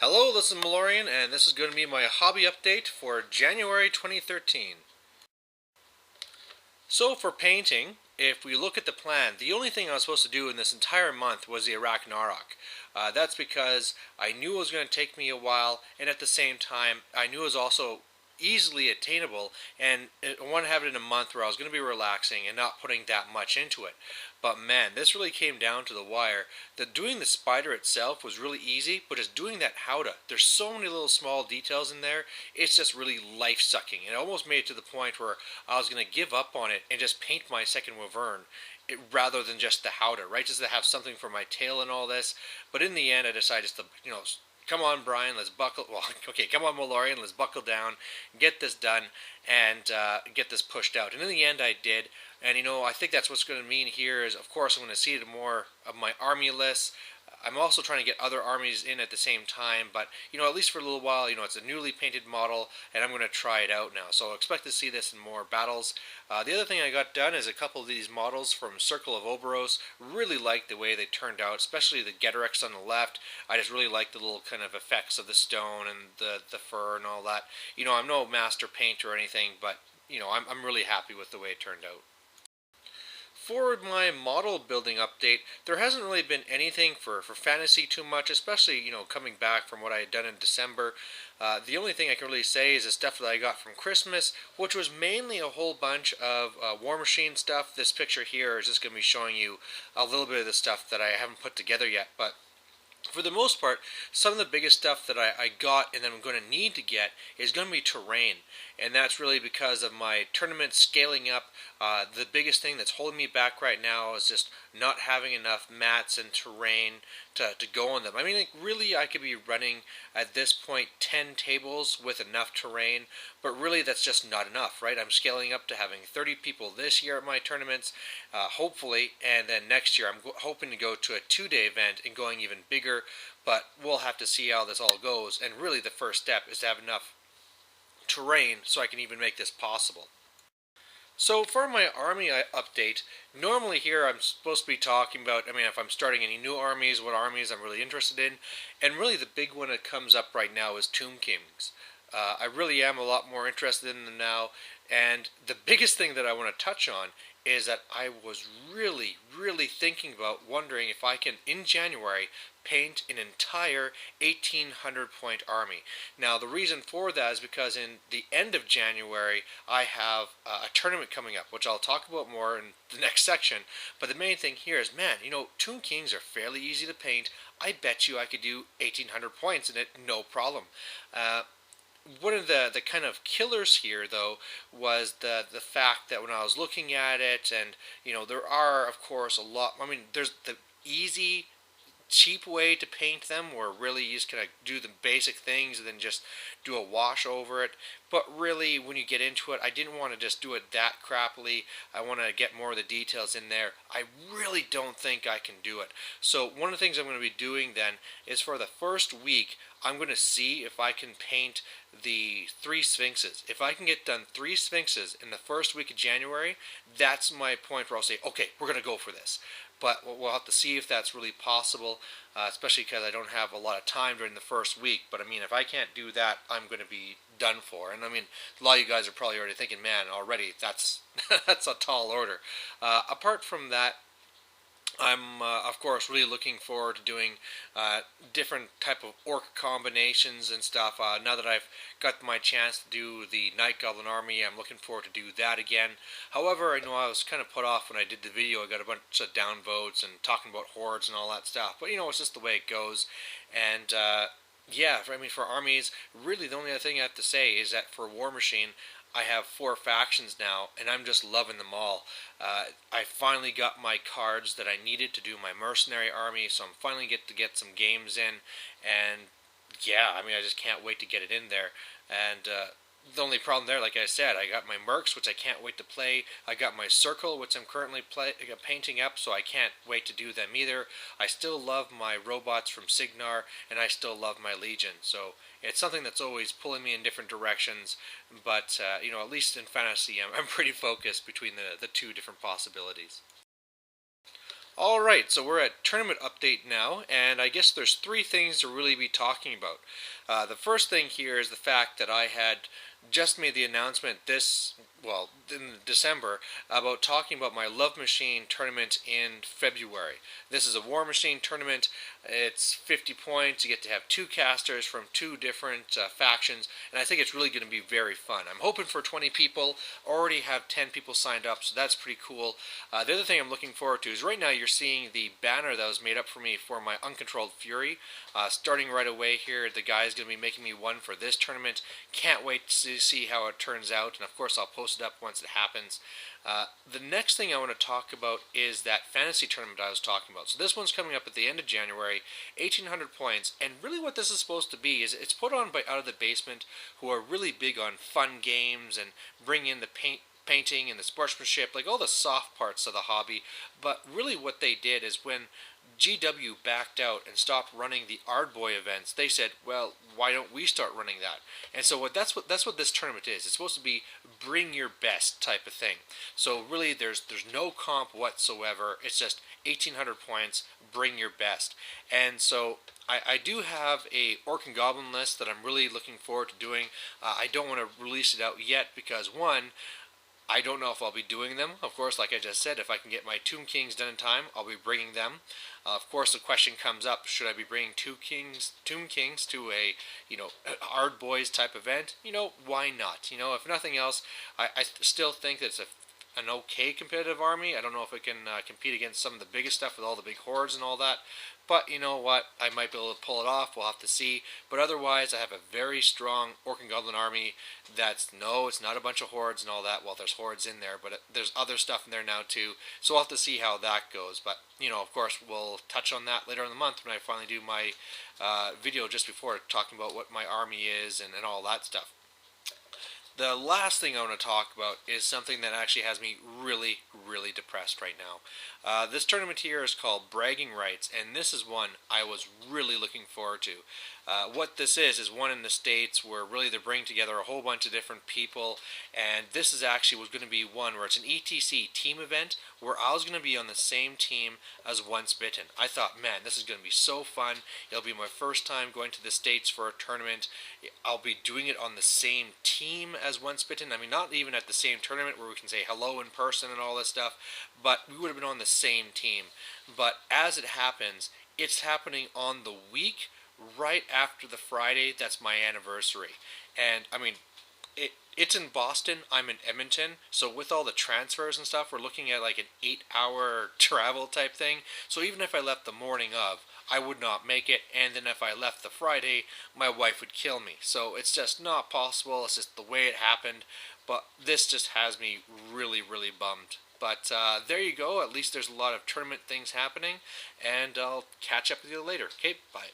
Hello, this is Malorian, and this is going to be my hobby update for January 2013. So for painting, if we look at the plan, the only thing I was supposed to do in this entire month was the Iraq Narok. That's because I knew it was going to take me a while, and at the same time, I knew it was also easily attainable, and I wanted to have it in a month where I was going to be relaxing and not putting that much into it. But man, this really came down to the wire. That doing the spider itself was really easy, but just doing that howdah, there's so many little small details in there, it's just really life-sucking. And it almost made it to the point where I was going to give up on it and just paint my second Wyvern rather than just the howdah, right? Just to have something for my tail and all this. But in the end, I decided just to, come on, Brian, let's buckle. Well, okay, come on, Malorian, let's buckle down, get this done, and get this pushed out. And in the end, I did. And I think that's what's going to mean here is, of course, I'm going to see more of my army lists. I'm also trying to get other armies in at the same time, but at least for a little while, it's a newly painted model, and I'm going to try it out now. So expect to see this in more battles. The other thing I got done is a couple of these models from Circle of Oberos. Really like the way they turned out, especially the Getorix on the left. I just really like the little kind of effects of the stone and the fur and all that. I'm no master painter or anything, but I'm really happy with the way it turned out. For my model building update, there hasn't really been anything for fantasy too much, especially, coming back from what I had done in December. The only thing I can really say is the stuff that I got from Christmas, which was mainly a whole bunch of War Machine stuff. This picture here is just going to be showing you a little bit of the stuff that I haven't put together yet, but for the most part, some of the biggest stuff that I got and that I'm going to need to get is going to be terrain. And that's really because of my tournament scaling up. The biggest thing that's holding me back right now is just not having enough mats and terrain to go on them. I mean, really, I could be running at this point 10 tables with enough terrain, but really that's just not enough, right? I'm scaling up to having 30 people this year at my tournaments, hopefully, and then next year I'm hoping to go to a 2-day event and going even bigger, but we'll have to see how this all goes. And really the first step is to have enough terrain so I can even make this possible. So for my army update, normally here I'm supposed to be talking about, if I'm starting any new armies, what armies I'm really interested in, and really the big one that comes up right now is Tomb Kings. I really am a lot more interested in them now, and the biggest thing that I want to touch on is that I was really, really thinking about wondering if I can, in January, paint an entire 1800 point army. Now the reason for that is because in the end of January I have a tournament coming up, which I'll talk about more in the next section, but the main thing here is, man, Tomb Kings are fairly easy to paint. I bet you I could do 1800 points in it, no problem. One of the kind of killers here, though, was the fact that when I was looking at it, and there are, of course, a lot. There's the easy, cheap way to paint them, where really you just kind of do the basic things and then just do a wash over it. But really, when you get into it, I didn't want to just do it that crappily. I want to get more of the details in there. I really don't think I can do it. So one of the things I'm going to be doing then is for the first week, I'm going to see if I can paint the 3 Sphinxes. If I can get done 3 Sphinxes in the first week of January, that's my point where I'll say, okay, we're going to go for this. But we'll have to see if that's really possible, especially because I don't have a lot of time during the first week. But if I can't do that, I'm going to be done for. And a lot of you guys are probably already thinking, man, already that's that's a tall order. Apart from that, I'm, of course, really looking forward to doing different type of orc combinations and stuff. Now that I've got my chance to do the Night Goblin army, I'm looking forward to do that again. However, I know I was kind of put off when I did the video. I got a bunch of downvotes and talking about hordes and all that stuff. But, it's just the way it goes. And, yeah, for armies, really the only other thing I have to say is that for War Machine, I have 4 factions now, and I'm just loving them all. I finally got my cards that I needed to do my mercenary army, so I'm finally get some games in, and yeah, I just can't wait to get it in there. And the only problem there, like I said, I got my mercs, which I can't wait to play. I got my circle, which I'm currently painting up, so I can't wait to do them either. I still love my robots from Signar, and I still love my legion. So it's something that's always pulling me in different directions. But at least in fantasy, I'm pretty focused between the 2 different possibilities. Alright, so we're at tournament update now, and I guess there's three things to really be talking about. The first thing here is the fact that I had just made the announcement in December, about talking about my Love Machine tournament in February. This is a War Machine tournament. It's 50 points. You get to have two casters from two different factions, and I think it's really going to be very fun. I'm hoping for 20 people. Already have 10 people signed up, so that's pretty cool. The other thing I'm looking forward to is right now you're seeing the banner that was made up for me for my Uncontrolled Fury. Starting right away here, the guy is going to be making me one for this tournament. Can't wait to see how it turns out, and of course I'll post it up once it happens. The next thing I want to talk about is that fantasy tournament I was talking about. So this one's coming up at the end of January, 1,800 points, and really what this is supposed to be is it's put on by Out of the Basement, who are really big on fun games and bring in the painting and the sportsmanship, like all the soft parts of the hobby. But really what they did is when GW backed out and stopped running the Ardboy events, they said, well, why don't we start running that? And so that's what this tournament is. It's supposed to be bring your best type of thing. So really there's no comp whatsoever. It's just 1,800 points, bring your best. And so I do have a Orc and Goblin list that I'm really looking forward to doing. I don't want to release it out yet because, one, I don't know if I'll be doing them. Of course, like I just said, if I can get my Tomb Kings done in time, I'll be bringing them. Of course, the question comes up, should I be bringing Tomb Kings to a, Ard Boys type event? Why not? If nothing else, I still think that it's an okay competitive army. I don't know if it can compete against some of the biggest stuff with all the big hordes and all that. But you know what? I might be able to pull it off. We'll have to see. But otherwise, I have a very strong Orc and Goblin army it's not a bunch of hordes and all that. Well, there's hordes in there, but there's other stuff in there now too. So we'll have to see how that goes. But, of course, we'll touch on that later in the month when I finally do my video just before talking about what my army is and all that stuff. The last thing I want to talk about is something that actually has me really, really depressed right now. This tournament here is called Bragging Rights, and this is one I was really looking forward to. What this is one in the States where really they're bringing together a whole bunch of different people, and this is actually was going to be one where it's an ETC team event where I was going to be on the same team as Once Bitten. I thought, man, this is going to be so fun. It'll be my first time going to the States for a tournament. I'll be doing it on the same team as Once Bitten. I mean, not even at the same tournament where we can say hello in person and all this stuff, but we would have been on the same team. But as it happens, it's happening on the week right after the Friday that's my anniversary. And I mean, it's in Boston, I'm in Edmonton, so with all the transfers and stuff, we're looking at like an 8-hour travel type thing. So even if I left the morning of, I would not make it, and then if I left the Friday, my wife would kill me. So it's just not possible, it's just the way it happened, but this just has me really, really bummed. But there you go, at least there's a lot of tournament things happening, and I'll catch up with you later. Okay, bye.